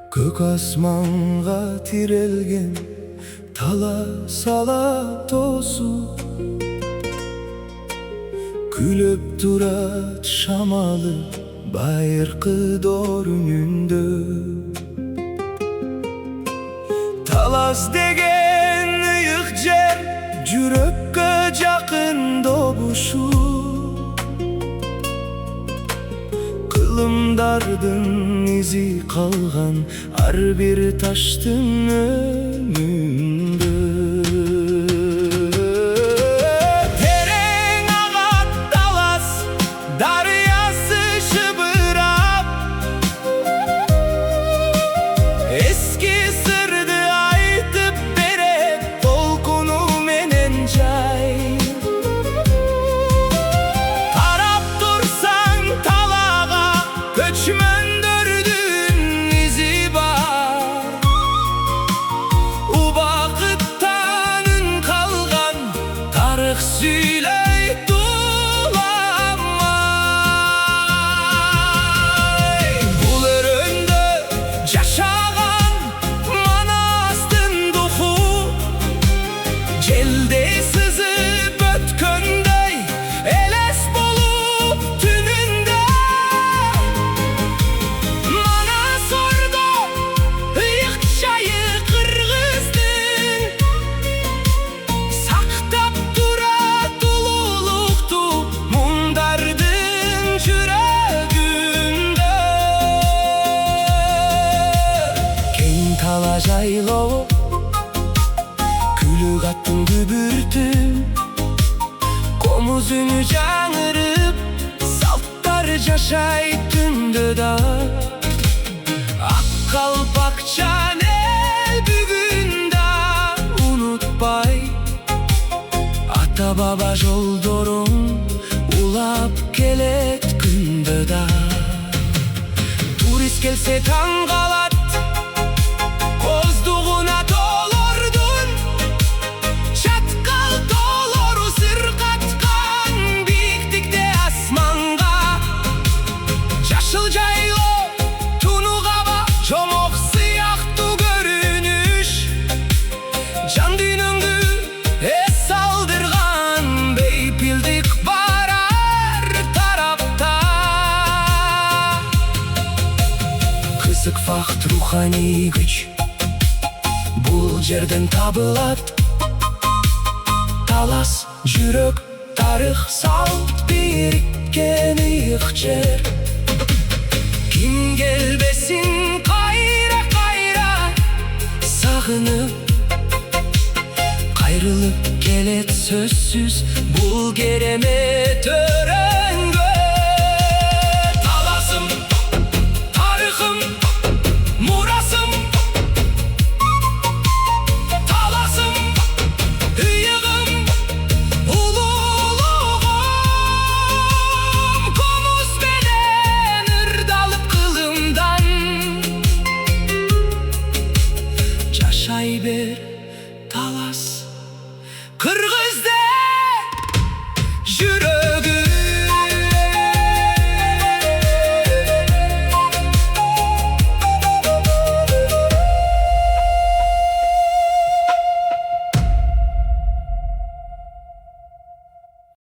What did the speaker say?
Көк асманға тирелген талас-ала тосу, күліп турат шамалы байыркы дор үнүндө. Талас деген ыйык жер, жүрөккө жакын добушу, кылымдардын изи калган ар бир таштын өнүндө. Терең агат талас дарыясы шыбырап, эски сырды айтып берет толкуну менен жай. Тарап турсаң талага көчмөндөрдүн изи бар, убакыттан үн калган тарых сүйлөйт уламай. Бул өрөндө жашаган Манастын духу, желдей сызып өткөндөй элес болуп түнүндө. Манас Ордо ыйык чайы кыргыздын, сактап турат улуулукту муңдардын жүрөгүндө. Кең тала жайлоо, күлүк аттын дүбүртү, комуз үнү жаңырып, салттар жашайт түндө да. Ак калпакчан эл бүгүн да унутпай, ата баба жолдорун улап келет күндө да. Турист келсе таң калат, коздугуна тоолордун, чаткал тоолору сыркаткан бийиктикте асманга. Жашыл жайлоо, тунук аба, жомок сыяктуу көрүнүш, жан дүйнөңдү эс алдырган бейпилдик бар ар тарапта. Кызык факт, руханий күч бул жерден табылат. Талас, жүрөк, тарых, салт бириккен ыйык жер. Ким келбесин кайра-кайра сагынып, кайрылып келет сөзсүз бул керемет